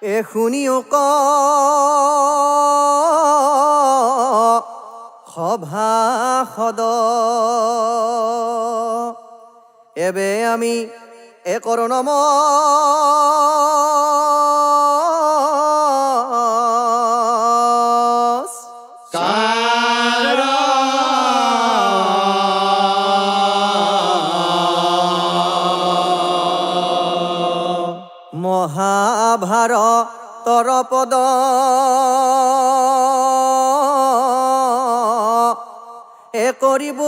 শুনিও ক সভাসদ এবে আমি একৰ নম মহাভাৰতৰ পদ কৰিব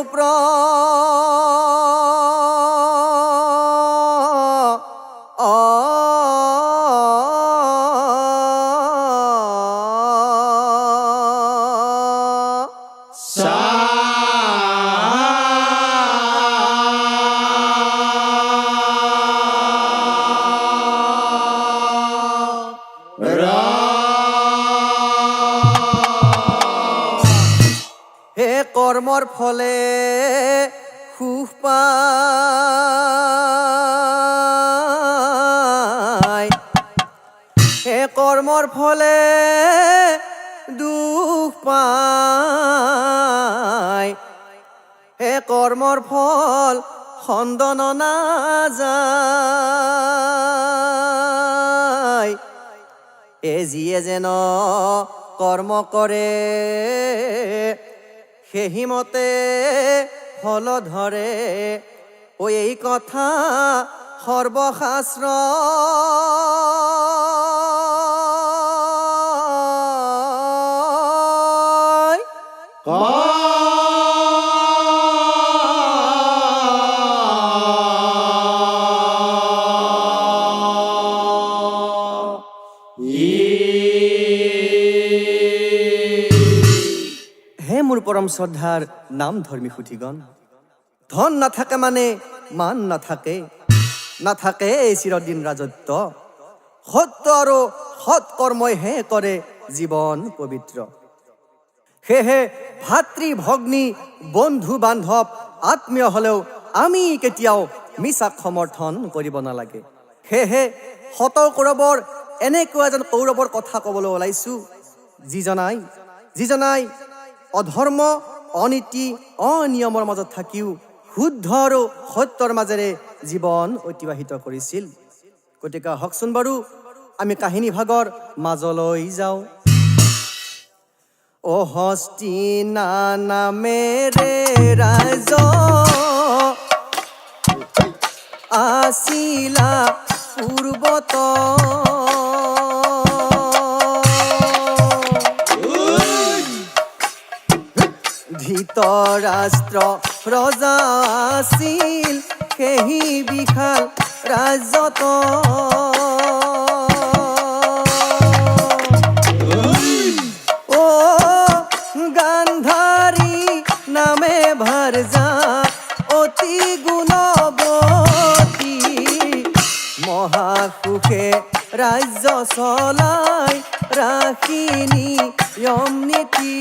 কৰ্মৰ ফলে সুখ পায় কৰ্মৰ ফলে দুখ পায় কৰ্মৰ ফল খণ্ডন নাযায় যিয়ে যেন কৰ্ম কৰে সেইমতে ফল ধৰে এই কথা সৰ্বশাস্ত্ৰ মোৰ পৰম শ্ৰদ্ধাৰ নাম ধৰ্মী সুধীগণ, ধন নাথাকে মানে মান নাথাকে, নাথাকে চিৰদিন ৰাজত্ব। সত্য আৰু সৎ কৰ্মইহে কৰে জীৱন পবিত্ৰ। সেয়েহে ভাতৃ ভগ্নী বন্ধু বান্ধৱ আত্মীয় হলেও আমি কেতিয়াও মিছাক সমৰ্থন কৰিব নালাগে। সেয়েহে শত কৌৰৱৰ এনেকুৱা এজন কৌৰৱৰ কথা ক'বলৈ ওলাইছো যিজনাই অধৰ্ম অনীতি অনিয়মৰ মাজত থাকিও শুদ্ধ আৰু সত্যৰ মাজেৰে জীৱন অতিবাহিত কৰিছিল। গতিকে হকচোন বাৰু আমি কাহিনী ভাগৰ মাজলৈ যাওঁ। হস্তিনা নামেৰে ৰাজ আছিলা পূৰ্বত, ধৃতৰাষ্ট্ৰ ৰজা আছিল সেই বিশাল ৰাজ্যত। গান্ধাৰী নামে ভাৰ্যা অতি গুণৱতী, মহাসুখে ৰাজ্য চলাই ৰাখি নিয়ম নীতি।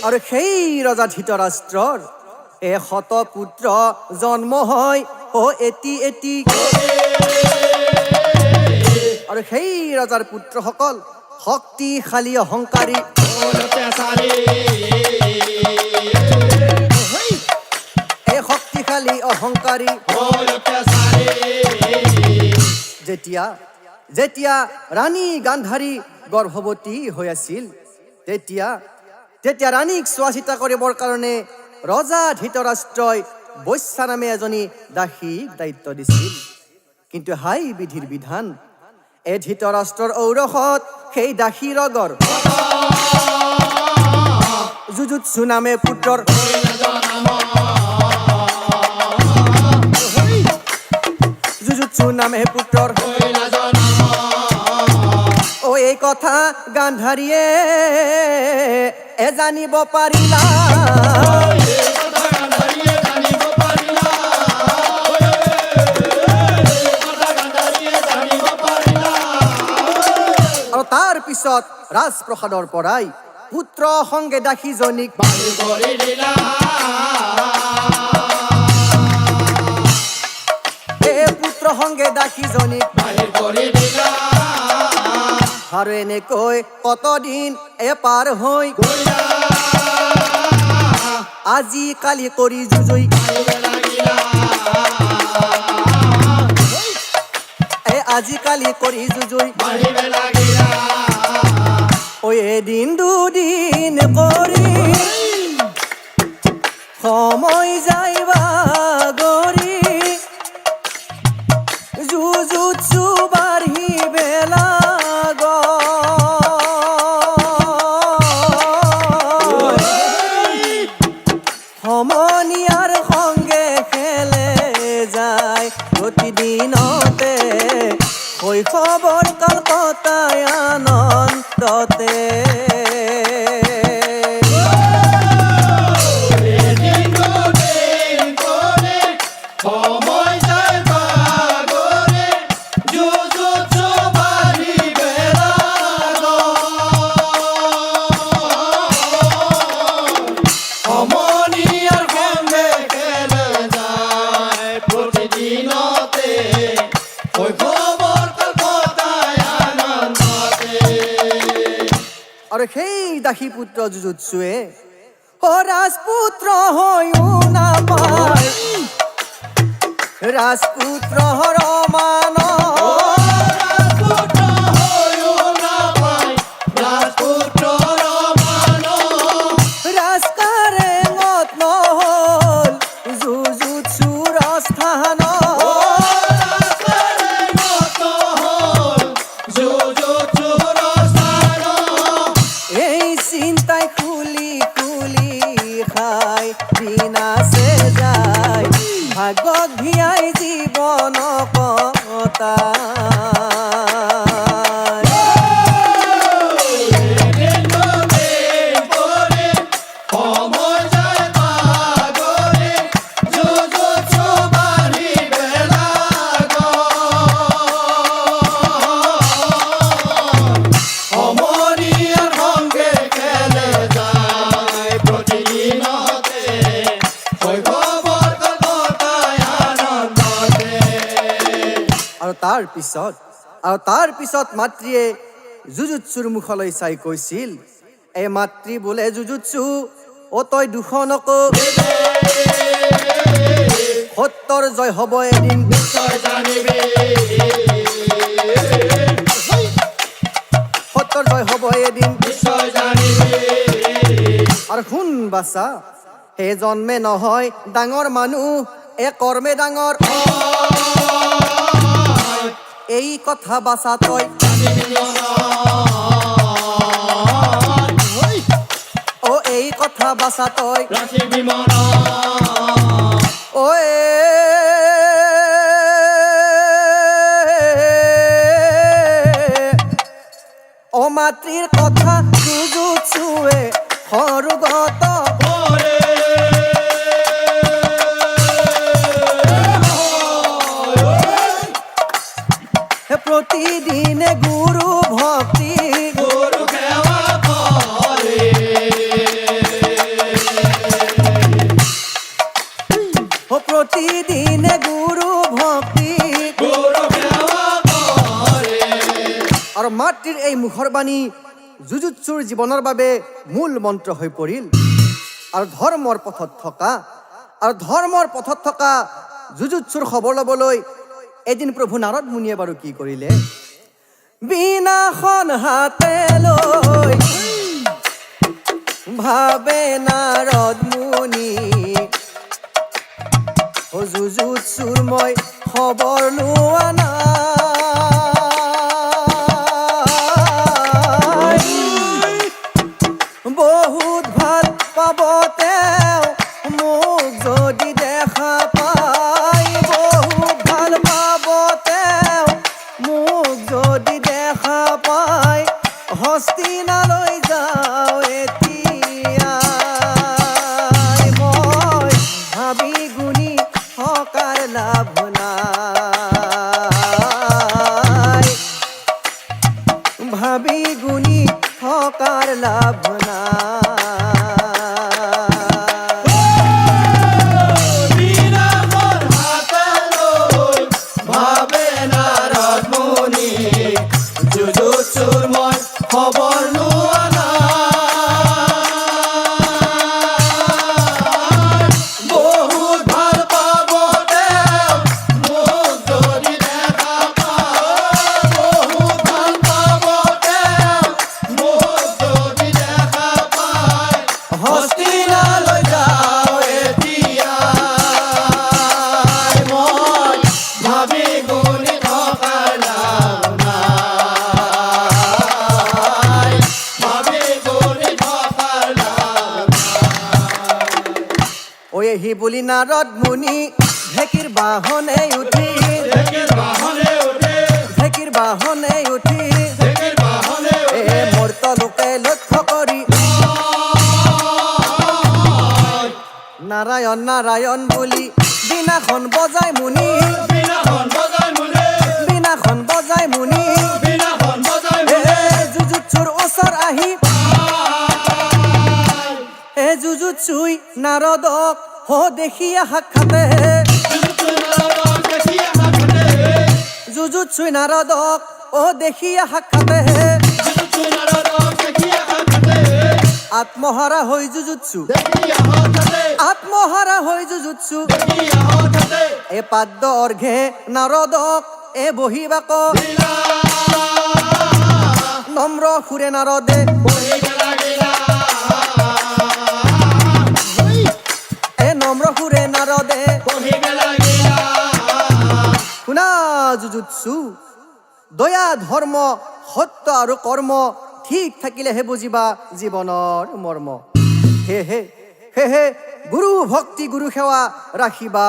আৰু সেই ৰজা ধৃতৰাষ্ট্ৰৰ 100 পুত্ৰ জন্ম হয় এটি এটি। আৰু সেই ৰজাৰ পুত্ৰসকল শক্তিশালী অহংকাৰী, শক্তিশালী অহংকাৰী। যেতিয়া ৰাণী গান্ধাৰী গৰ্ভৱতী হৈ আছিল তেতিয়া ৰাণীক চোৱা চিতা কৰিবৰ কাৰণে ৰজা ধৃতৰাষ্ট্ৰই বৈশ্যা নামে এজনী দাসীক দায়িত্ব দিছিল। কিন্তু হাই বিধিৰ বিধান, ধৃতৰাষ্ট্ৰৰ ঔৰসত সেই দাসী ৰগৰ জুজুৎসু নামে পুত্ৰৰ জুজুৎসু নামে পুত্ৰৰ এই কথা গান্ধাৰীয়ে জানিব পাৰিলা আৰু তাৰ পিছত ৰাজপ্ৰসাদৰ পৰাই পুত্ৰ সংগে দাসীজনীক পুত্ৰ সংগে দাসীজনীক আৰু এনেকৈ কতদিন পাৰ হৈ আজি কালি কৰি যুঁজই আজিকালি কৰি যুঁজই এদিন দুদিন কৰি সময় যাইবা গৰি জুজুৎসু বাঢ়ি বেলা সমনীয়াৰ সংগে খেলে যায় প্ৰতিদিনতে শৈশৱৰ কাল কটাই আনন্দতে আৰু সেই দাসী পুত্ৰ জুজুৎসুৱে ৰাজপুত্ৰ হৈও নাপায় ৰাজপুত্ৰৰ মান ৰাজকাৰেঙত নহল জুজুৎসুৰ স্থান ভাগত ভিয়াই জীৱন আৰু তাৰ পিছত মাতৃয়ে জুজুৎসুৰ মুখলৈ চাই কৈছিল এই মাতৃ বোলে জুজুৎসু তই দুখ নক সত্যৰ জয় হ'ব এদিন সত্যৰ জয় হ'ব এদিন আৰু শুন বাছা হে জন্মে নহয় ডাঙৰ মানুহ কৰ্মে ডাঙৰ এই কথা বাছা তই এই কথা বাছা তই মাতৃৰ কথা জুজুৎসুৱে সৰুগত প্ৰতিদিনে গুৰু ভক্তি প্ৰতিদিনে গুৰু ভক্তি আৰু মাতৃৰ এই মুখৰ বাণী জুজুৎসুৰ জীৱনৰ বাবে মূল মন্ত্ৰ হৈ পৰিল আৰু ধৰ্মৰ পথত থকা জুজুৎসুৰ খবৰ ল'বলৈ এদিন প্ৰভু নাৰদ মুনিয়ে বাৰু কি কৰিলে বীণাখন হাতে লৈ ভাবে নাৰদ মুনি জুজুৎসুৰ মই খবৰ লোৱা নাই ভাবি গুণি থকাৰ লাভ নাই। খবৰ লোৱা নাই, বহুত ভাল পাব তেওঁ মোক যদি দেখা পায়, বহুত ভাল পাব তেওঁ মোক যদি দেখা পায়। হস্তিনালৈ যাওঁ এতিয়াই, মই ভাবি গুণি থকাৰ লাভ নাই। ঐ এহি বুলি নাৰদ মুনি ঢেঁকীৰ বাহনে উঠি, ঢেঁকীৰ বাহনে উঠি মৰ্ত লোকে লক্ষ্য কৰি নাৰায়ণ নাৰায়ণ বুলি বীণাখন বজাই মুনি, বীণাখন বজাই মুনি জুজুৎসুৰ ওচৰ আহি জুজুৎসুই নাৰদক দেখিয়া সাক্ষাতে, জুজুৎসুই নাৰদক দেখিয়া সাক্ষাতে আত্মহাৰা হৈ জুজুৎসু, আত্মহাৰা হৈ জুজুৎসু পাদ্য অৰ্ঘে নাৰদক বহিবাক নম্ৰ সুৰে নাৰদে নম্ৰ সুৰে নাৰদে শুনা জুজুৎসু, দয়া ধৰ্ম সত্য আৰু কৰ্ম ঠিক থাকিলেহে বুজিবা জীৱনৰ মৰ্ম। সেয়েহে সেয়েহে গুৰু ভক্তি গুৰু সেৱা ৰাখিবা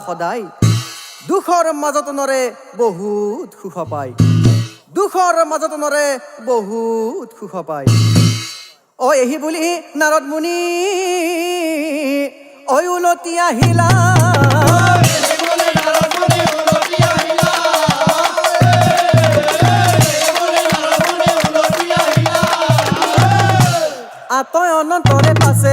সদায়, দুখৰ মাজতনৰে বহুত সুখ পায়, দুখৰ মাজতনৰে বহুত সুখ পায়। এহি বুলি নাৰদ মুনি উলটি আহিলা, আতয় অনন্তৰে পাছে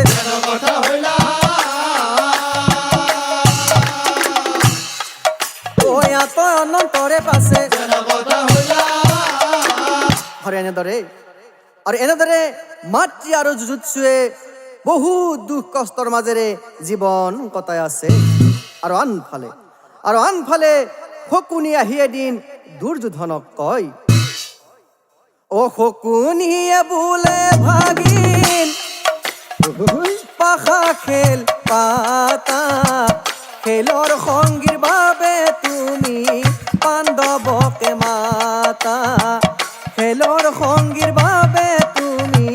আতয় অনন্তৰে পাছে এনেদৰে আৰু এনেদৰে মাতৃ আৰু জুজুৎসুৱে বহুত দুখ কষ্টৰ মাজেৰে জীৱন কটাই আছে। আৰু আনফালে শকুনি আহি এদিন দুৰ্যোধনক কয়, শকুনিয়ে বোলে ভাগিন পাখা খেল পাতা, খেলৰ সংগীৰ বাবে তুমি পাণ্ডৱকে মাতা, খেলৰ সংগীৰ বাবে তুমি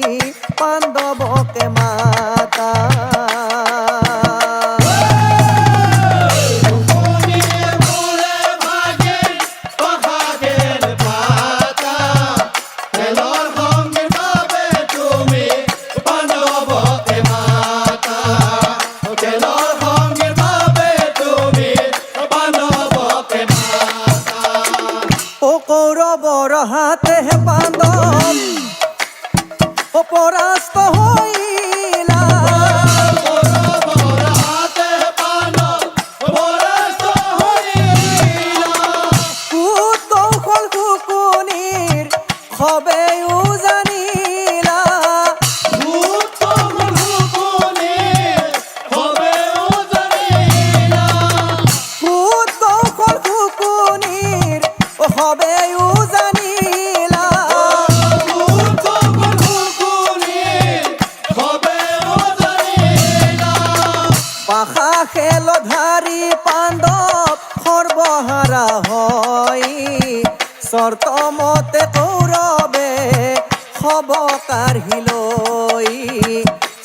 পাণ্ডৱকে মাতা। কৌৰৱৰ হাতে পাণ্ডৱ পৰাস্ত হইলা, কুতৌশল শকুনিৰ সবেও জানিলা, কুতৌশল শকুনিৰ সবেও জানিলা, পাখা খেলধাৰী পাণ্ডৱ সৰ্বহাৰা হয়, চৰ্ত মতে কৌৰৱে হব কাঢ়ি লৈ,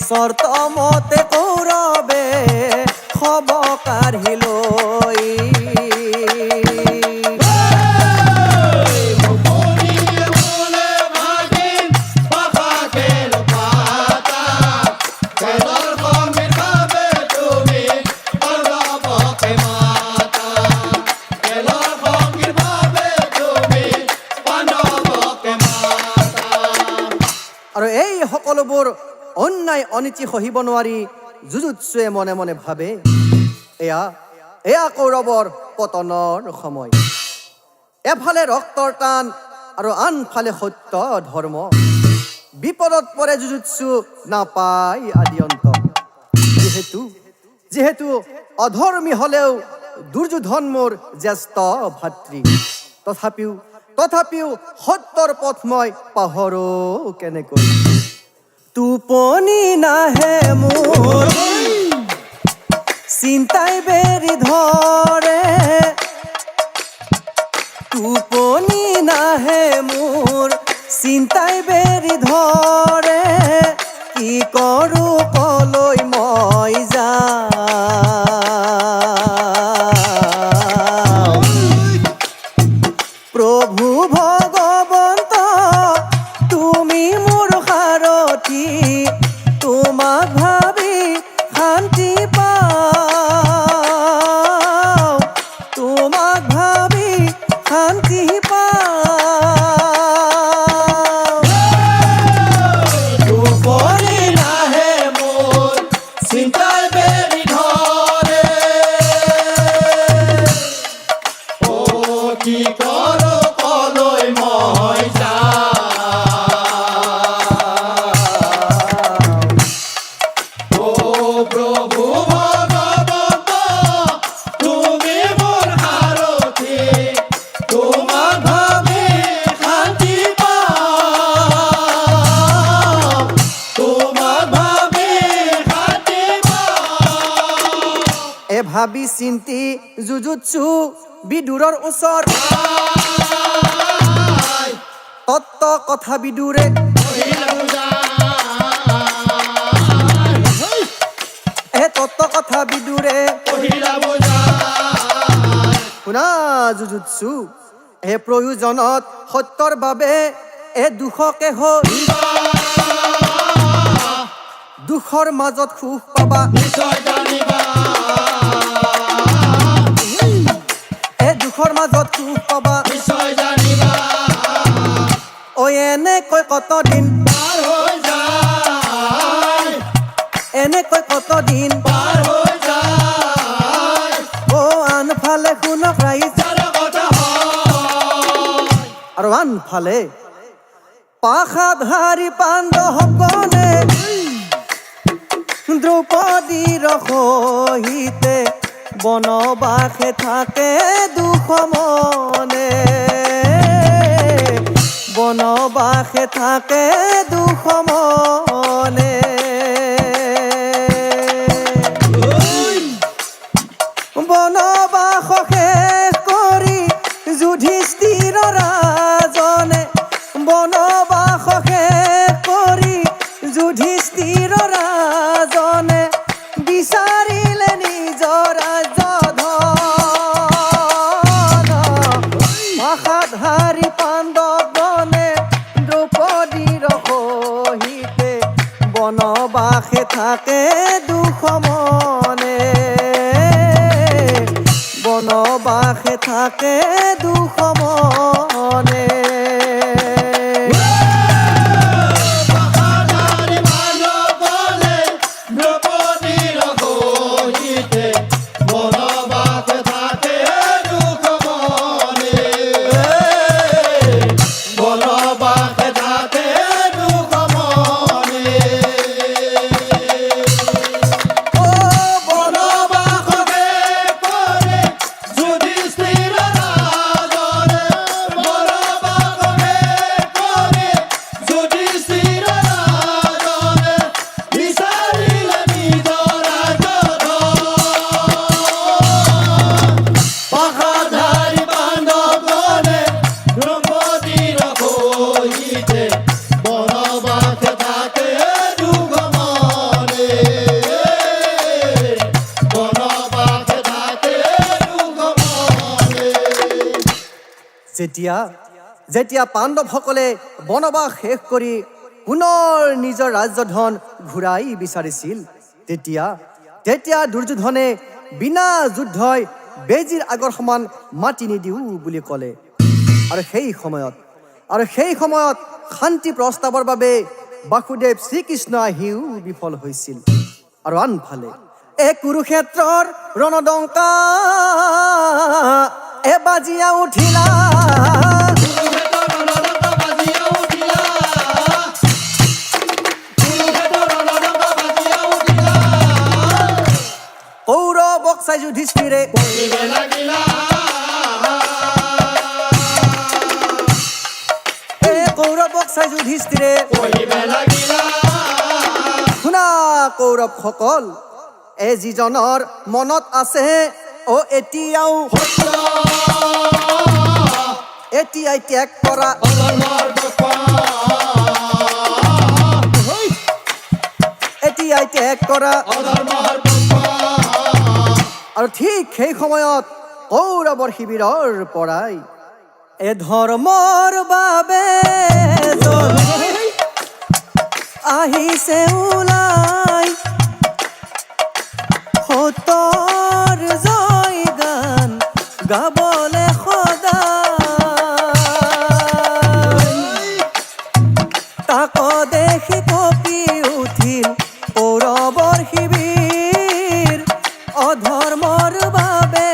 চৰ্ত মতে কৌৰৱে হব কাঢ়ি লৈ। পাণ্ডৱকে মাতা। সকলোবোৰ অন্যায় অনীতি সহিব নোৱাৰি যুজুৎসুৱে মনে মনে ভাবে এয়া কৌৰৱৰ পতনৰ সময়। এফালে ৰক্তৰ টান আৰু আনফালে সত্য ধৰ্ম। বিপদত পৰে যুজুৎসু নাপায় আদি অন্ত। যিহেতু অধৰ্মী হলেও দুৰ্যোধন মোৰ জ্যেষ্ঠ ভাতৃ, তথাপিও সত্যৰ পথ মই পাহৰো কেনেকৈ। টোপনি নাহে মোৰ চিন্তাই বেৰি ধৰে, টোপনি নাহে মোৰ চিন্তাই বেৰি ধৰে, কি কৰো কলৈ মই যাম। প্ৰভু ভগৱন্ত তুমি মোৰ সাৰথি, তোমাক ভাবি শান্তি পাওঁ, তোমাক ভাবি শান্তি পাওঁ। টোপনি নাহে মোৰ চিন্তাই বেৰি ধৰে, অ কি কৰো কলৈ মই যাম। অ প্ৰভু ভগৱন্ত তুমি মোৰ সাৰথি, তোমাক ভাবি শান্তি পাওঁ, তোমাক ভাবি শান্তি পাওঁ। ভাবি চিন্তি যুজুৎসু বিদুৰৰ ওচৰ, তত্ত্ব কথা বিদুৰে তত্ত্ব কথা বিদুৰে শুনা যুজুৎসু, প্ৰয়োজনত সত্যৰ বাবে দুখকে হৈ, দুখৰ মাজত সুখ পাবা, নিশ্চয় জানিবা, দুখৰ মাজত সুখ পাবা। নিশ্চয় জানিবা, এনেকৈ কতদিন পাৰ হৈ যায়, এনেকৈ কতদিন পাৰ হৈ যায়, আনফালে শুনক ৰাইজ, যাৰ কথা হয়। আৰু আনফালে পাশাধাৰী পাণ্ডৱগণে দ্ৰৌপদীৰ সহিতে বনবাসে থাকে দুখ মনে, বনবাসে থাকে দুখ মনে। বনবাস শেষ কৰি যুধিষ্ঠিৰ ৰাজনে, বনবাস শেষ কৰি যুধিষ্ঠিৰ ৰাজনে বিচাৰিলে নিজৰ ৰাজধন। পাশাধাৰী পাণ্ডৱগণে দ্ৰৌপদীৰ সহিতে বনবাসে থাকে দুখ মনে, বনবাসে থাকে দুখ মনে। পাশাধাৰী পাণ্ডৱগণে দ্ৰৌপদীৰ সহিতে বনবাসে থাকে দুখ মনে, বনবাসে থাকে দুখ মনে। বনবাসে কৰে যুধিষ্ঠিৰ ৰাজনে, বনবাসে কৰে যুধিষ্ঠিৰ ৰাজনে বিচাৰিলে নিজৰ ৰাজধন। পাশাধাৰী পাণ্ডৱগণে দ্ৰৌপদীৰ সহিতে বনবাসে থাকে দুখ মনে, বনবাসে থাকে দুখ মনে। যেতিয়া পাণ্ডৱসকলে বনবাস শেষ কৰি পুনৰ নিজৰ ৰাজ্যধন ঘূৰাই বিচাৰিছিল, তেতিয়া দুৰ্যোধনে বিনা যুদ্ধই বেজীৰ আগৰ সমান মাতি নিদিওঁ বুলি ক'লে। আৰু সেই সময়ত শান্তি প্ৰস্তাৱৰ বাবে বাসুদেৱ শ্ৰীকৃষ্ণ আহিও বিফল হৈছিল। আৰু আনফালে এই কুৰুক্ষেত্ৰৰ ৰণডংকা বাজিয়া উঠিলা। কৌৰৱক চাই যুধিষ্ঠিৰে কৌৰৱক চাই যুধিষ্ঠিৰে শুনা কৌৰৱসকল, এই যিজনৰ মনত আছে এতিয়াই ত্যাগ কৰা, এতিয়াই ত্যাগ কৰা। আৰু ঠিক সেই সময়ত কৌৰৱৰ শিবিৰৰ পৰাই এ ধৰ্মৰ বাবে আহিছে ওলাই, সতৰ জয় গান গাবলে সদায়। তাক দেখি কঁপি উঠিল কৌৰৱৰ শিবিৰ, অধৰ্মৰ বাবে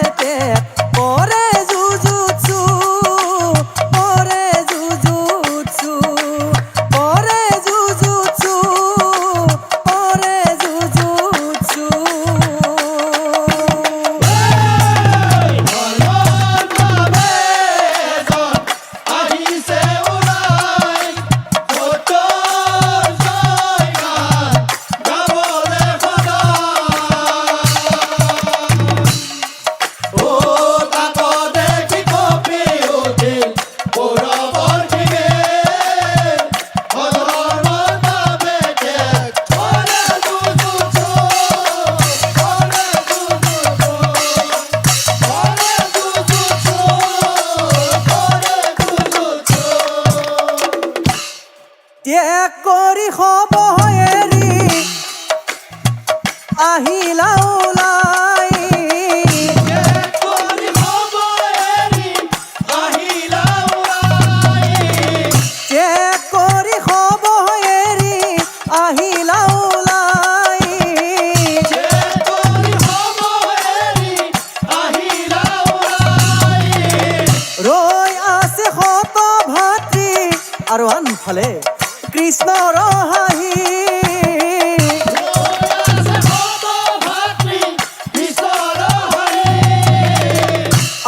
কৰে যুজুৎসু, কৰে যুজুৎসু, কৰে যুজুৎসু, কৰে যুজুৎসু। ত্যাগ কৰি হব এৰি আহিলা ওলাই, ত্যাগ কৰি হব এৰি আহিলা ওলাই। ৰৈ আছে শত ভাতৃ আৰু আনফালে কৃষ্ণৰ হাঁহি,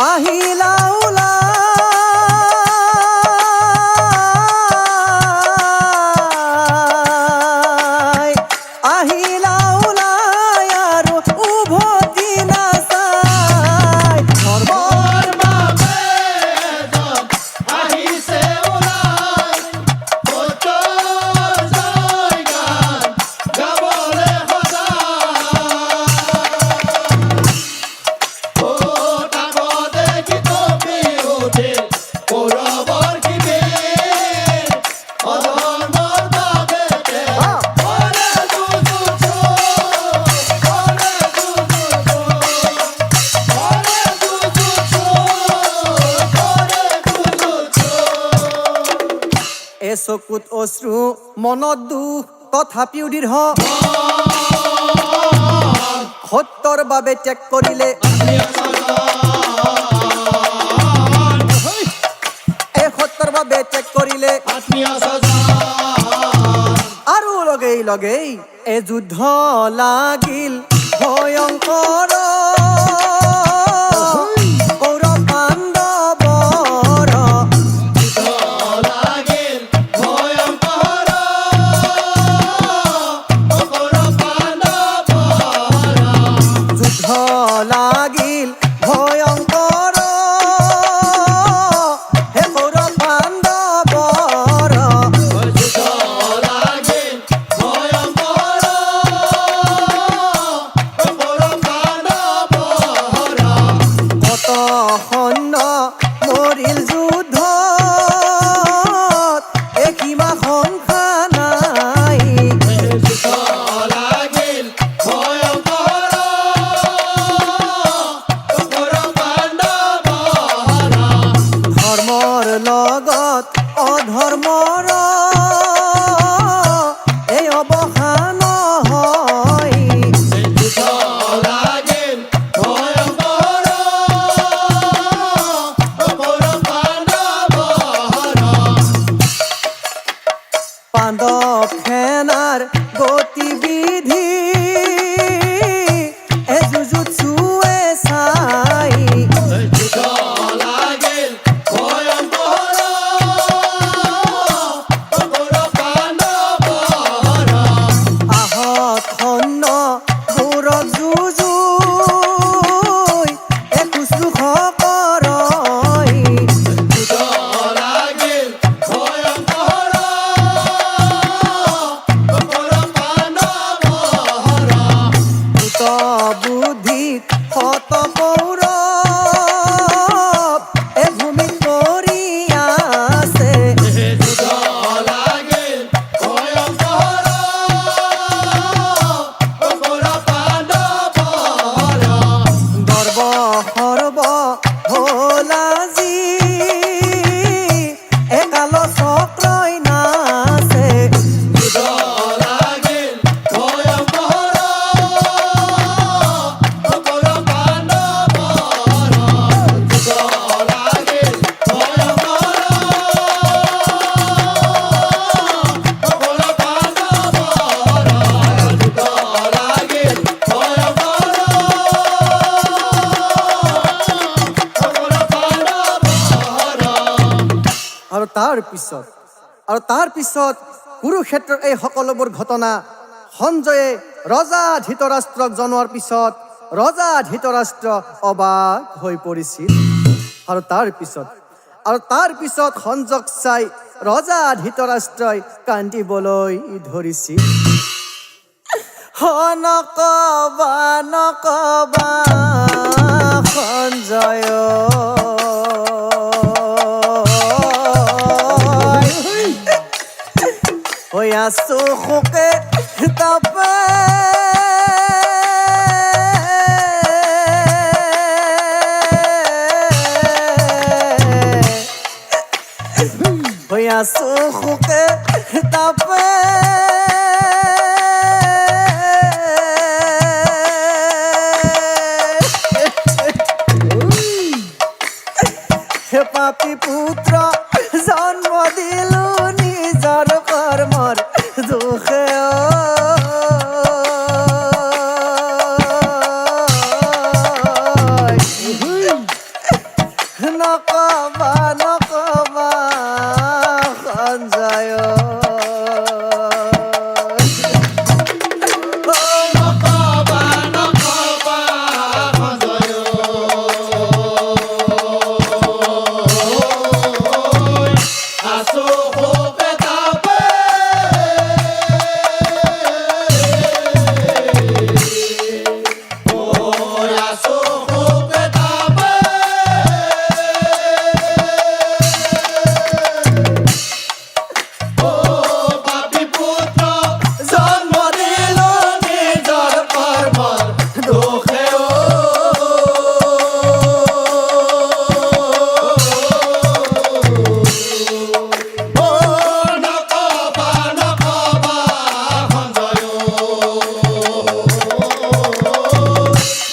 আহিলা ওলাই, আহিলা ওলাই আৰু উভতি নাচাই। ধৰ্মৰ বাবে আহিছে ওলাই, জয় গান গাবলে চকুত অশ্ৰু মনত দুখ তথাপিও দৃঢ়, সত্যৰ বাবে ত্যাগ কৰিলে এই সত্যৰ বাবে ত্যাগ কৰিলে। আৰু লগেই লগেই এই যুদ্ধ লাগিল ভয়ংকৰ, কৌৰৱ পাণ্ডৱৰ যুদ্ধ লাগিল ভয়ংকৰ, হে কৌৰৱ পাণ্ডৱৰ কত সৈন্য মৰিল যুদ্ধত, এ কিমা সংখ্যা নাই। ধৰ্মৰ লগত অধৰ্মৰ পাণ্ডৱ সেনাৰ গতিবিধি এজুজুৎসুৱে চাই যুদ্ধ লাগিল ভয়ংকৰ কৌৰৱ পাণ্ডৱৰ আহত সন্ন গৌৰৱ যুঁজুই একোচ কৰই যুদ্ধ লাগিল ভয়ংকৰ কৌৰৱ পাণ্ডৱৰ ভূত বুদ্ধিত শত কৌৰৱ এ ভূমিত পৰি আছে যুদ্ধ লাগিল ভয়ংকৰ কৌৰৱ পাণ্ডৱৰ গৰ্ব সৰ্ব হ'ল আজি একাল চক্ৰই নাচে যুদ্ধ লাগিল ভয়ংকৰ কৌৰৱ পাণ্ডৱৰ যুদ্ধ লাগিল ভয়ংকৰ কৌৰৱ পাণ্ডৱৰ যুদ্ধ লাগিল ভয়ংকৰ কৌৰৱ পাণ্ডৱৰ আৰু তাৰ পিছত কুৰুক্ষেত্ৰৰ এই সকলোবোৰ ঘটনা সঞ্জয়ে ৰজা ধৃতৰাষ্ট্ৰক জনোৱাৰ পিছত ৰজা ধৃতৰাষ্ট্ৰ অবাক হৈ পৰিছিল আৰু তাৰ পিছত সঞ্জক চাই ৰজা ধৃতৰাষ্ট্ৰই কান্দিবলৈ ধৰিছিল নকবা নকবা সঞ্জয় হৈ আছো শোকে তাপে হৈ আছো শোকে তাপে হে পাপী পুত্ৰ জন্ম দিলো নিজৰ কৰ্মৰ দুখে নকবা নকবা সঞ্জয় নকবা নকবা সঞ্জয় আছো শোকে তাপে আছো শোকে তাপে পাপী পুত্ৰ জন্ম দিলো নিজৰ কৰ্মৰ দোষে নকবা নকবা সঞ্জয়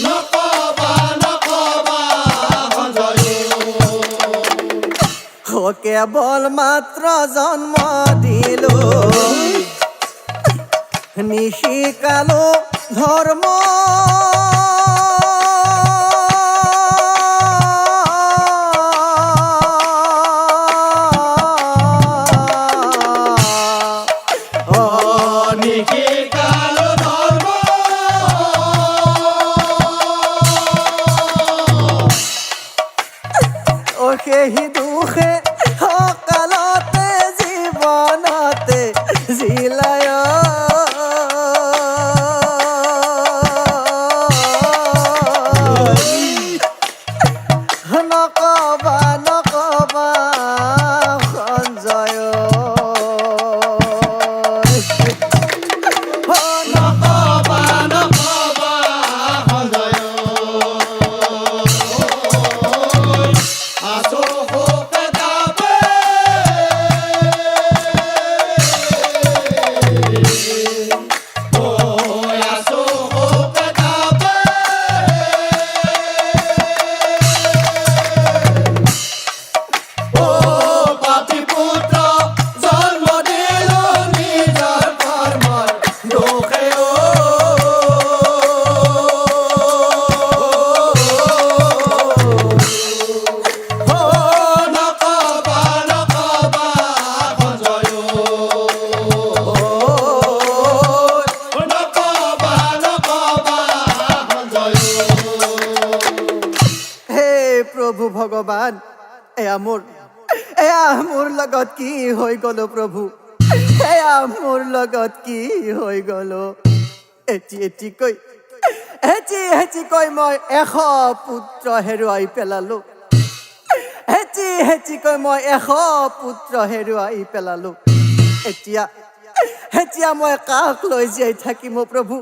নকবা নকবা সঞ্জয় কেৱল মাত্ৰ জন্ম দিলো নিশিকালো ধৰ্ম নিকি কালো ধৰ্ম সেই দুখে সকালতে জীৱনতে জিলায় ভগৱান এয়া মোৰ লগত কি হৈ গ'ল প্ৰভু এয়া মোৰ লগত কি হৈ গ'ল এটি কৈ মই 100 পুত্ৰ হেৰুৱাই পেলালো হেচি কৈ মই 100 পুত্ৰ হেৰুৱাই পেলালো এতিয়া মই কাক লৈ জীয়াই থাকিম প্ৰভু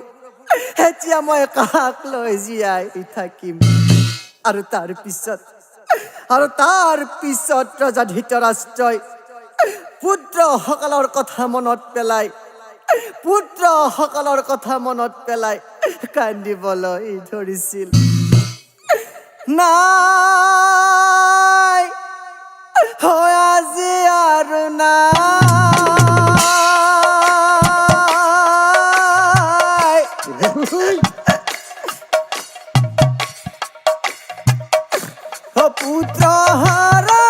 এতিয়া মই কাক লৈ জীয়াই থাকিম আৰু তাৰ পিছত ৰজা ধৃতৰাষ্ট্ৰই পুত্ৰসকলৰ কথা মনত পেলাই কান্দিবলৈ ধৰিছিল নাই হয় আজি আৰু নাই পুত্ৰ হাৰা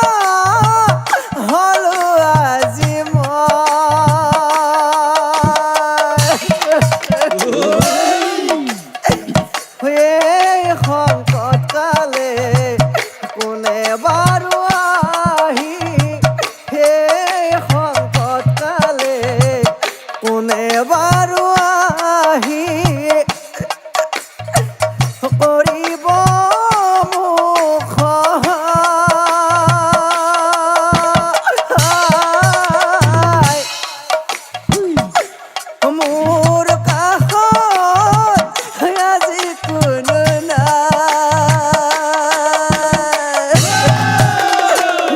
হলো আজি মই সংকট কালে কোনে বাৰু আহি সংকট কালে কোনে বাৰু আহি কৰিব মোক সহায় মোৰ কাষত আজি কোনো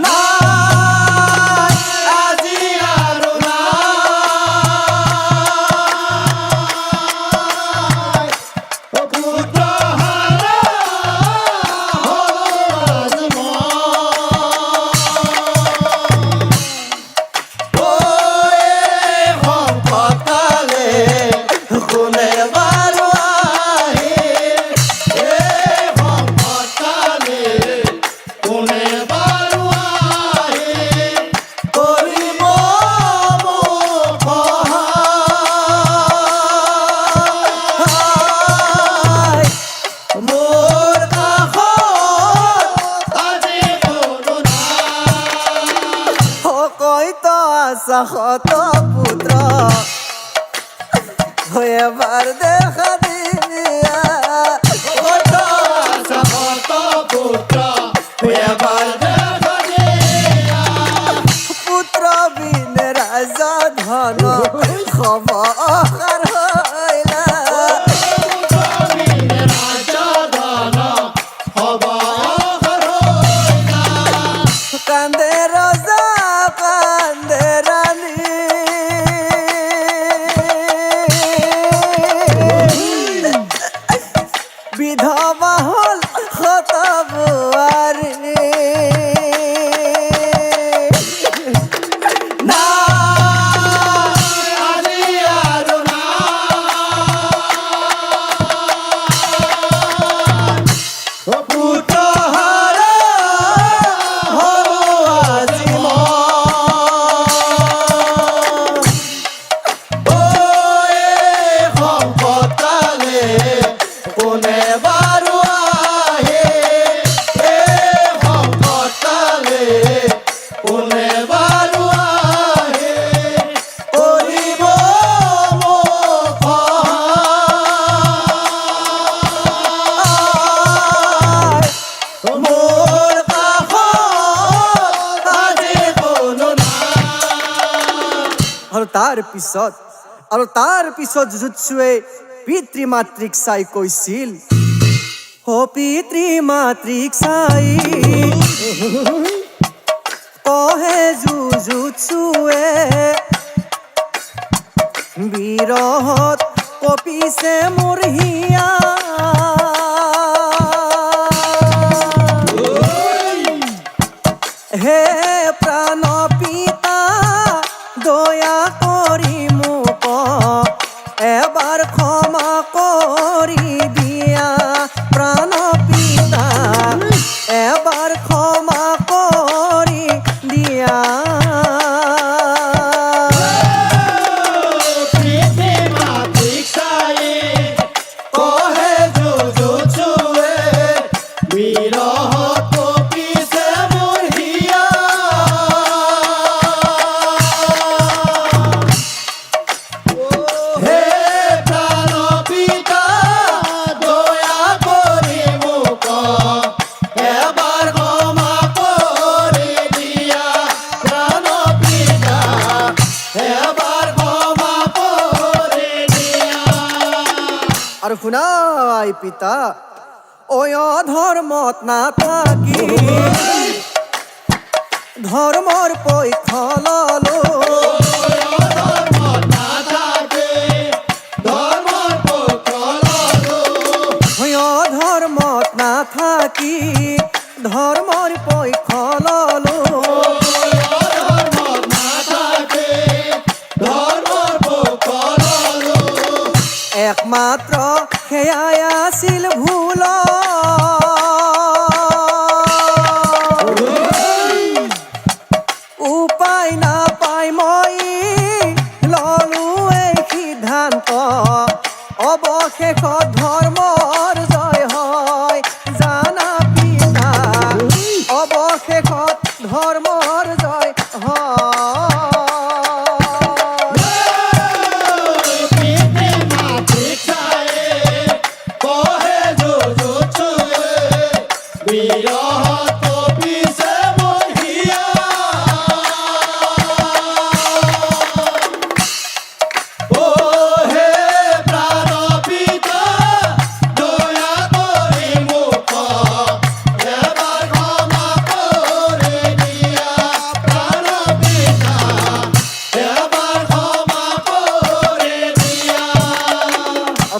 নাই আজি আৰু নাই পুত্ৰ হাৰা হলো আজি সংকট কালে কোনে বাৰু আহি সংকট কালে কোনে বাৰু আহি কৰিব মোক সহায় মোৰ কাষত আজি কোনো নাই কৈত আছা শত পুত্ৰ এবাৰ দেখা দিয়া কত আছে কত পুত্ৰ এবাৰ দেখা দিয়া পুত্ৰ বিন ৰাজ ধন খবৰ হৈলা ৰাজা ধন হব কান্দে ৰজা কান্দে ৰাণী বিধৱা হল শত বোৱাৰী আজি আৰু নাই পুত্ৰ হাৰা হলো আজি সংকট কালে কোনে বাৰু আহে সংকট কালে কোনে বাৰু আহে কৰিব মোক সহায় মোৰ কাষত আজি কোনো নাই আৰু তাৰ পিছত যুজুৎসুৱে পিতৃ মাতৃক চাই কৈছিল পিতৃ মাতৃক চাই কহে যুজুৎসুৱে বিৰহত কপিছে মোৰ হিয়া হে প্ৰাণ পিতা দয়া কৰি মোক এবাৰ ক্ষমা কৰি দিয়া প্ৰাণ পিতা এবাৰ ক্ষমা কৰি দিয়া পিতৃ মাতৃক চাই শুনাই পিতা ওই অধর্মত না থাকি ধর্মর পৈঠ ললো ওই অধর্মত না থাকি ধর্মর পৈঠ ললো একমাত্র সেয়াই আছিল ভুল উপায় না পাই মই ললো এই সিদ্ধান্ত অৱশেষত ধৰ্মৰ জয় হয় জানা পিতা অৱশেষত ধৰ্মৰ জয় হয়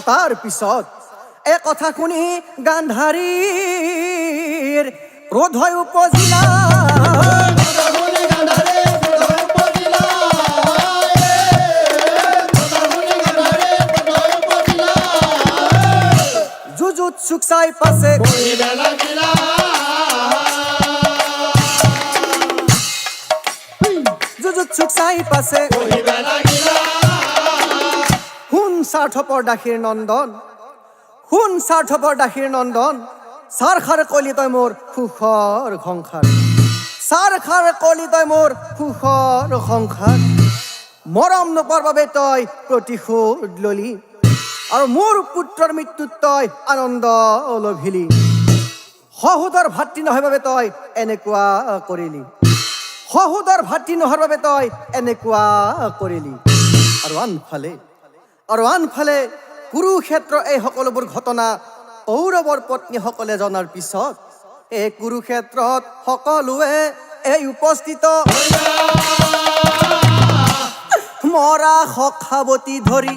তাৰ পিছত এই কথা শুনি গান্ধাৰীৰ ক্ৰোধ হৈ উপজিলা যুযুৎসুক চাই পাছে যুযুৎসুক চাই পাছে শুন স্বাৰ্থপৰ দাসীৰ নন্দন শুন স্বাৰ্থপৰ দাসীৰ নন্দন চাৰ খাৰ কলি তই মোৰ সুখৰ সংসাৰ চাৰ খাৰ কলি তই মোৰ সুখৰ সংসাৰ মৰম নোপোৱাৰ বাবে তই প্ৰতিশোধ ললি আৰু মোৰ পুত্ৰৰ মৃত্যুত তই আনন্দ লভিলি সহোদৰ ভাতৃ নহয় বাবে তই এনেকুৱা কৰিলি সহোদৰ ভাতৃ নোহোৱাৰ বাবে তই এনেকুৱা কৰিলি আৰু আনফালে কুৰুক্ষেত্ৰ এই সকলোবোৰ ঘটনা কৌৰৱৰ পত্নীসকলে জনাৰ পিছত এই কুৰুক্ষেত্ৰত সকলোৱে এই উপস্থিত মৰা সখাৱতী ধৰি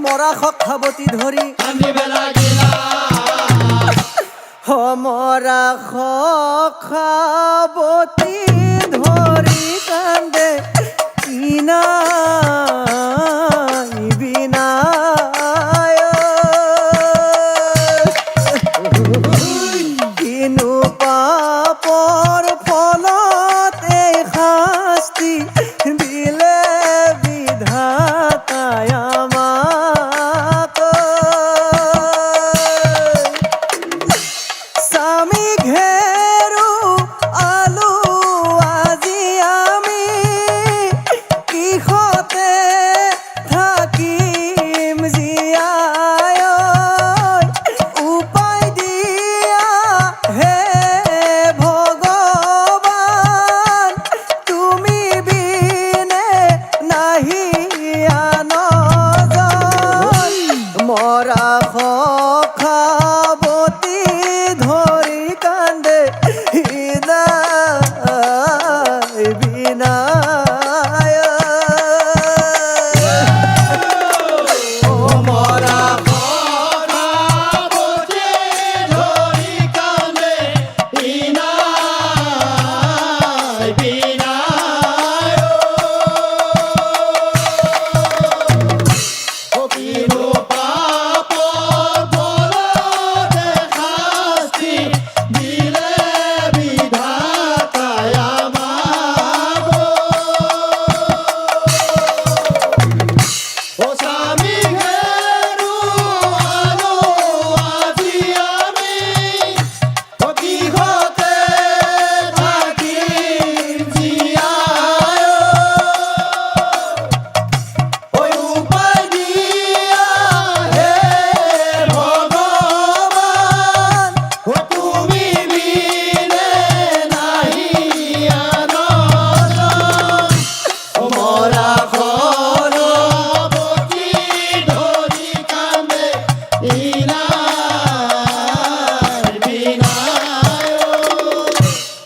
মৰা সখাৱতী ধৰি মৰা সখাৱতী ধৰি কান্দে ইনাই বিনায় কিনো পাপৰ ফলত এই শাস্তি দিলে বিধাতাই আমাক স্বামী ঘেৰো আলো আজি আমি কিহতে থাকিম জীয়াই উপায় দিয়া হে ভগৱান তুমি বিনে নাহি আনজন মৰা সখাৱতী ধৰি কান্দে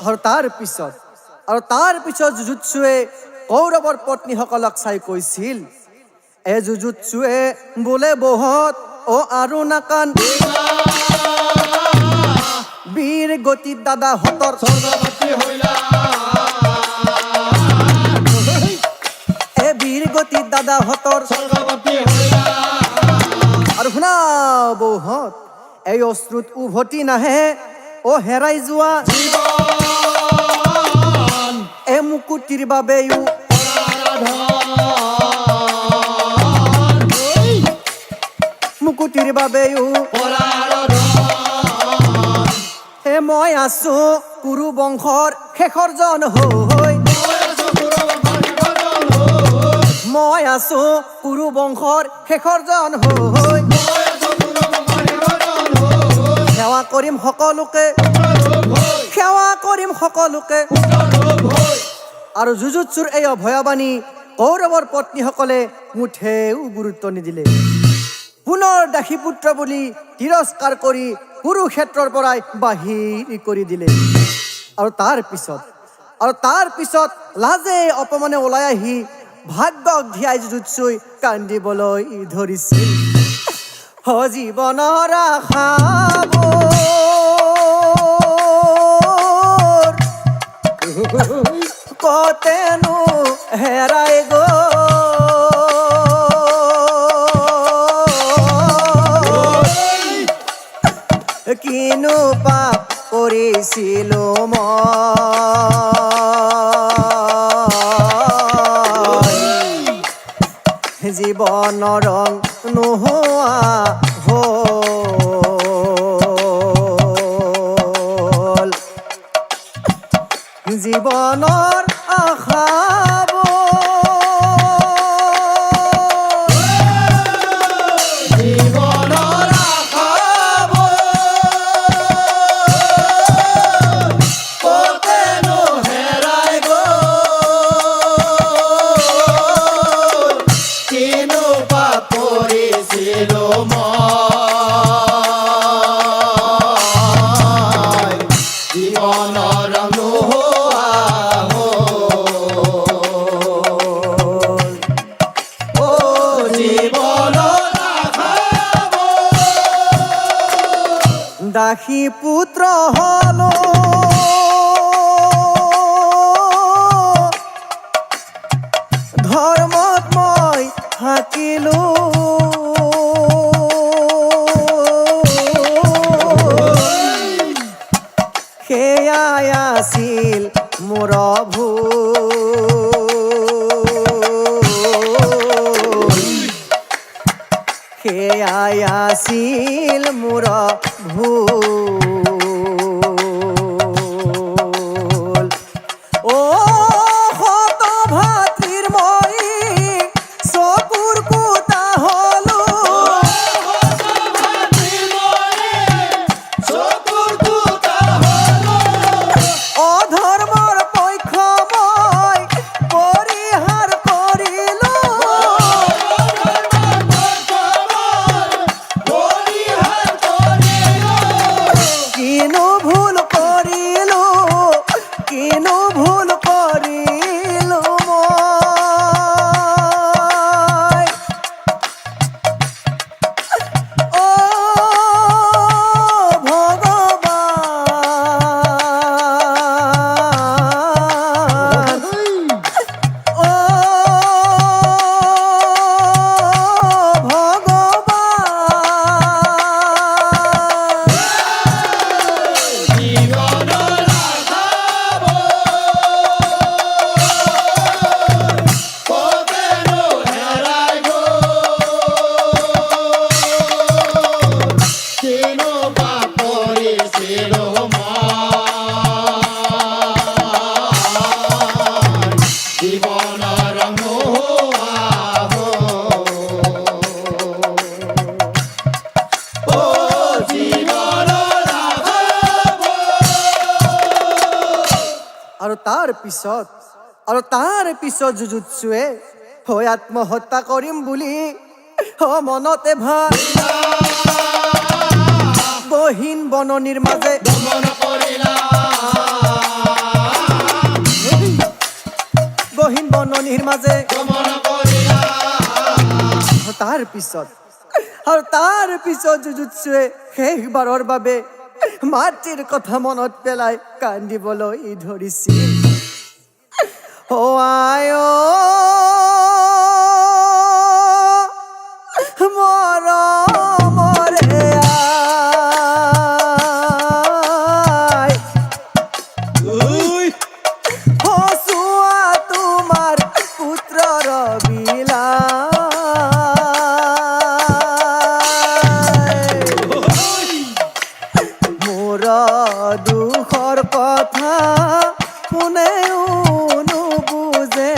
আৰু তাৰ পিছত জুজুৎসুৱে কৌৰৱৰ পত্নীসকলক চাই কৈছিল, এ জুজুৎসুৱে বোলে বহুত আৰু নাকান বীৰ গতি দাদাহঁতৰ স্বৰ্গপতি হইলা বীৰ গতি দাদাহঁতৰ স্বৰ্গপতি হইলা আৰু শুনা বৌহঁত, এই অশ্ৰুত উভতি নাহে হেৰাই যোৱা জীৱন মুকুটিৰ বাবেও মুকুটিৰ বাবেও মই আছো কুৰু বংশৰ শেষৰ জন হৈ মই আছো কুৰু বংশৰ শেষৰ জন হৈ সেৱা কৰিম সকলোকে আৰু জুজুৎসুৰ এই অভয়বাণী কৌৰৱৰ পত্নীসকলে মুঠেও গুৰুত্ব নিদিলে। পুনৰ দাসীপুত্ৰ বুলি তিৰস্কাৰ কৰি কুৰুক্ষেত্ৰৰ পৰাই বাহিৰ কৰি দিলে। আৰু তাৰ পিছত লাজে অপমানে ওলাই আহি ভাগ্যক ধিয়াই জুজুৎসুই কান্দিবলৈ ধৰিছিল। জীৱনৰ আশাবোৰ কতেনো হেৰাই কিনো পাপ কৰিছিলো মই জীৱনৰ ৰং নোহোৱা হ'ল জীৱনৰ আশাবোৰ দাসী পুত্ৰ হলো ধৰ্মত মই থাকিলো সেয়াই আছিল মোৰ ভুল সেয়াই আছিল মোৰ ভুল শত ভাতৃৰ মই চকুৰ কুটা হলো অধৰ্মৰ পক্ষ মই পৰিহাৰ কৰিলো কিনো ভুল কৰিলো মই আৰু তাৰ পিছত জুজুৎসুৱে আত্মহত্যা কৰিম বুলি মনতে গহীন বননিৰ মাজে দমন কৰিলা পিছত জুজুৎসুৱে শেষবাৰৰ বাবে মাতৃৰ কথা মনত পেলাই কান্দিবলৈ ধৰিছিল। অ আই অ মৰমৰে আই, চোৱা তোমাৰ পুত্ৰৰ বিলাই, মোৰ দুখৰ কথা কোনেও নুবুজে,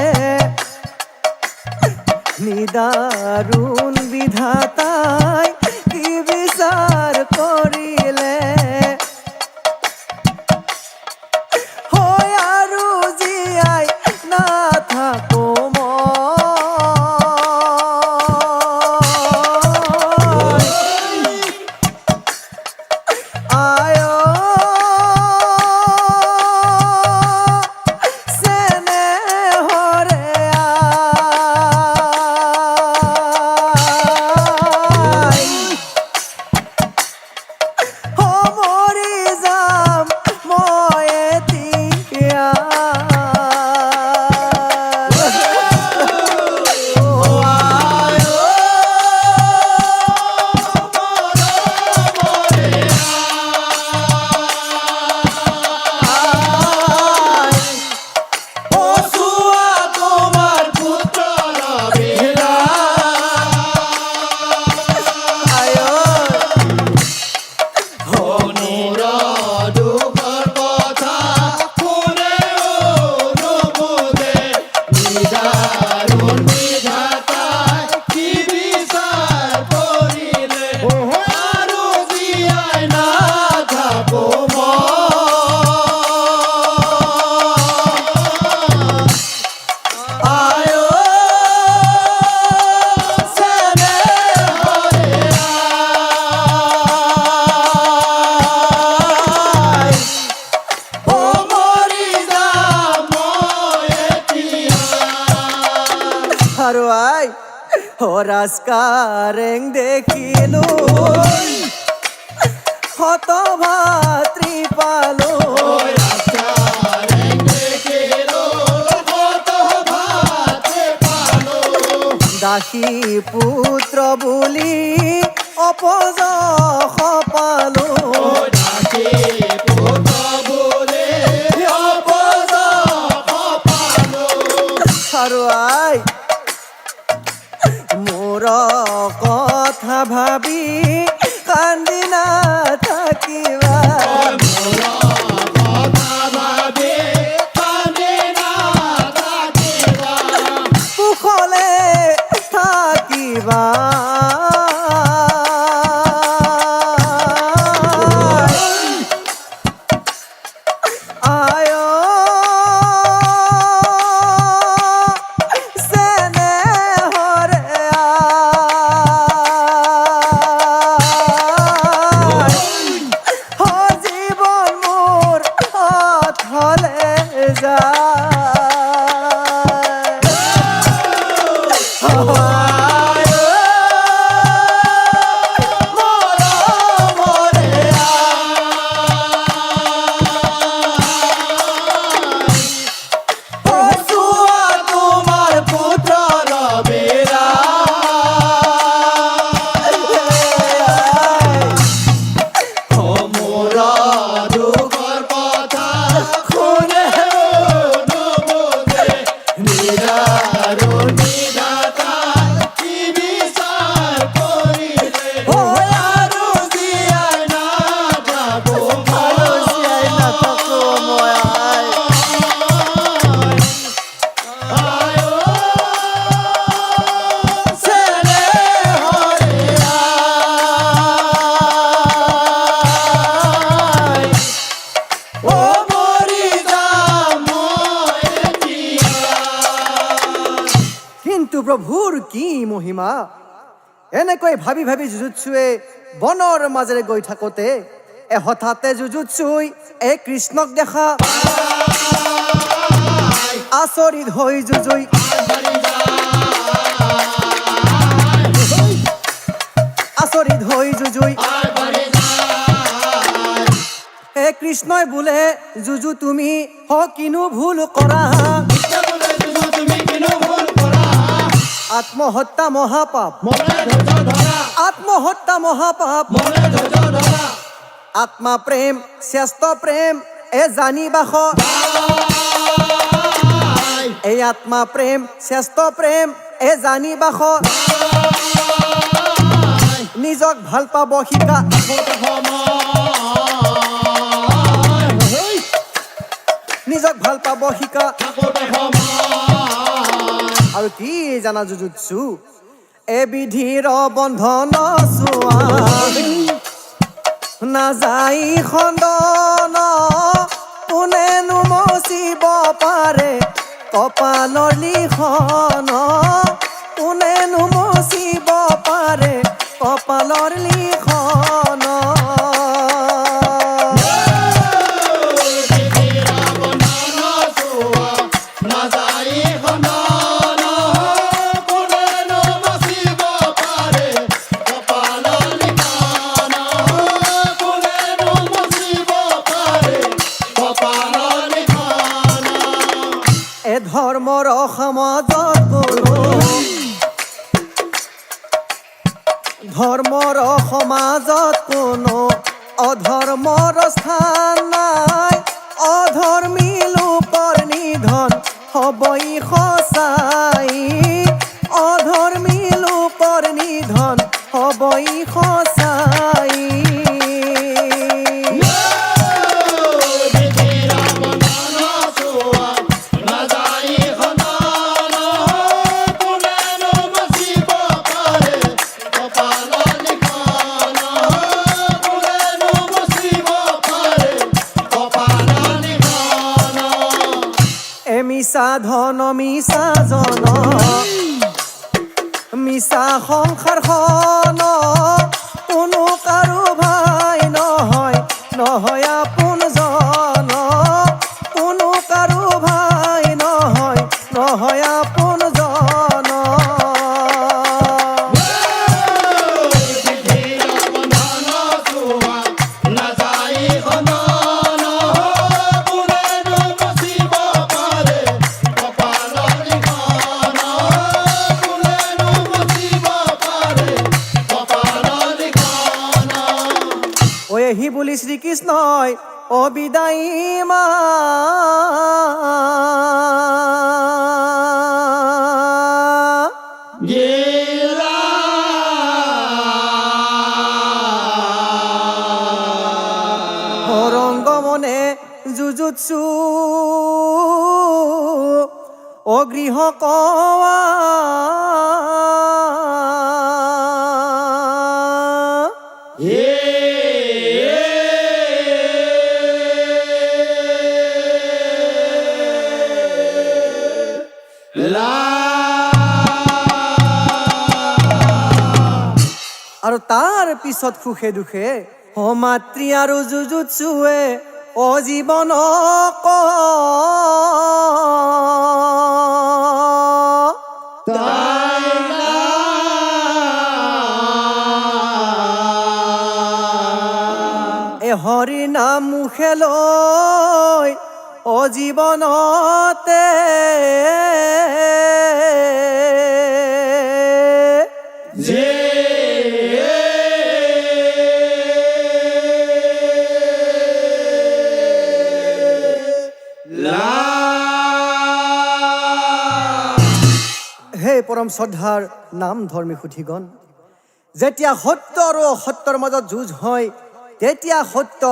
নিদাৰুণ বিধাতাই কি বিচাৰ কৰিলে, হয় আৰু জীয়াই নাথাকো মই। আই অ চেনেহৰে আই, মৰি যাম মই এতিয়া। আৰু আই হৰাস্কাৰেং দেখিলো, হত ভাতৃ পালো, দাসী পুত্ৰ বুলি অপযশ পালো, আৰু আই মোৰ কথা ভাবি কান্দি নাথাকিবা, কুশলে থাকিবা। আই অ চেনেহৰে আই, জীৱন মোৰ অথলে যায়। প্ৰভুৰ কি মহিমা। এনেকৈ ভাবি ভাবি জুজুৎসুৱে বনৰ মাজেৰে গৈ থাকোতে হঠাতে জুজুৎসুই এই কৃষ্ণক দেখা আচৰিত হৈ জুজুই জুই আয় বাড়ি যায় হে কৃষ্ণই বোলে যুজু তুমি হ কিনো ভুল কৰা বলে যুজু তুমি কিনো ভুল কৰা আত্মহত্যা মহাপাপ মনে ধৈৰ্য ধৰা আত্মহত্যা মহাপাপ মনে ধৈৰ্য ধৰা আত্মা প্রেম শ্রেষ্ঠ প্রেম এ জানিবাস এই আত্মা প্রেম শ্রেষ্ঠ প্রেম এ জানিবাস নিজক ভাল পাব শিকা নিজক ভাল পাব শিকা আৰু কি জানা জুজুৎসু এ বিধিৰ বন্ধন চোৱা নাযাই খণ্ডন কোনেনো মচিব পাৰে কপালৰ লিখন কোনেনো মচিব পাৰে কপালৰ লিখন এ ধৰ্মৰ সমাজত ধৰ্মৰ সমাজত কোনো অধৰ্মৰ স্থান নাই অধৰ্মী লোকৰ নিধন হবই সঁচাই অধৰ্মী লোকৰ নিধন হবই সঁচাই মিছা ধন মিছা জন মিছা সংসাৰখন কোনো কাৰো ভাই নহয় নহয় আপোনজন কোনো কাৰো ভাই নহয় নহয় আপোনজন হি বুলি শ্ৰীকৃষ্ণই অবিদায়ী মা হৰংগমনে জুজুৎসু অগৃহ কোৱা আৰু তাৰ পিছত সুখে দুখে মাতৃ আৰু জুজুৎসুৱে অজীৱন এ হৰি নাম মুখে লৈ অজীৱনতে হে পৰম শ্ৰদ্ধাৰ নাম ধৰ্মী সুধীগণ যেতিয়া সত্য আৰু অসত্যৰ মাজত যুঁজ হয় তেতিয়া সত্য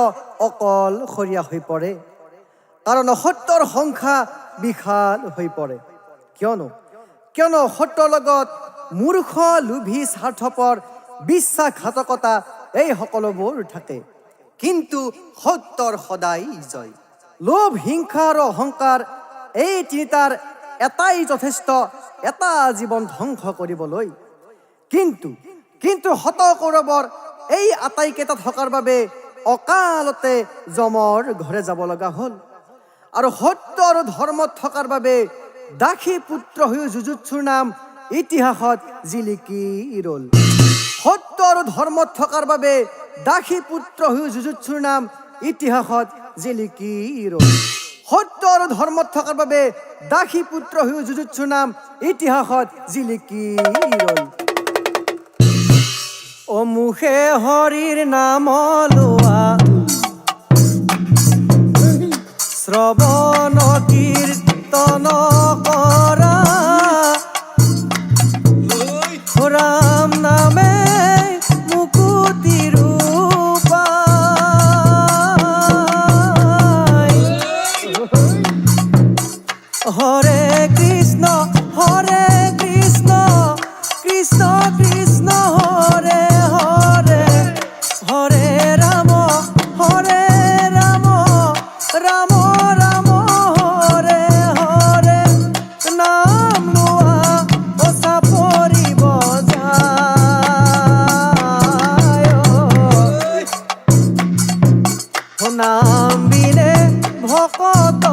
অকলশৰীয়া হৈ পৰে কাৰণ অসত্যৰ সংখ্যা বিশাল হৈ পৰে কিয়নো সত্যৰ লগত মূৰ্খ লোভী স্বাৰ্থপৰ বিশ্বাসঘাতকতা এই সকলোবোৰ থাকে কিন্তু সত্যৰ সদায় জয় লোভ হিংসা আৰু অহংকাৰ এই তিনিটাৰ এটাই যথেষ্ট এটা জীৱন ধ্বংস কৰিবলৈ কিন্তু হত কৌৰৱৰ এই আটাইকেইটা থকাৰ বাবে অকালতে যমৰ ঘৰে যাব লগা হ'ল আৰু সত্য আৰু ধৰ্মত থকাৰ বাবে দাসী পুত্ৰ হৈ জুজুৎসুৰ নাম ইতিহাসত জিলিকি ৰ'ল সত্য আৰু ধৰ্মত থকাৰ বাবে দাসী পুত্ৰ হৈ যুযুৎসুৰ নাম ইতিহাসত জিলিকি ৰ'ল। সত্য আৰু ধৰ্মত থকাৰ বাবে দাসী পুত্ৰ হৈ যুযুৎসুৰ নাম ইতিহাসত জিলিকি ৰ'ল। অমুখে হৰিৰ নাম লোৱা, শ্ৰৱণ কীৰ্তন কৰা, ৰাম নামে মুকুতিৰ উপায়। হৰে কৃষ্ণ কৃষ্ণ কৃষ্ণ হৰে হৰে, হৰে ৰাম ৰাম ৰাম হৰে হৰে। নাম লোৱা সঁচা পৰিব যায়, নাম বিনে ভকত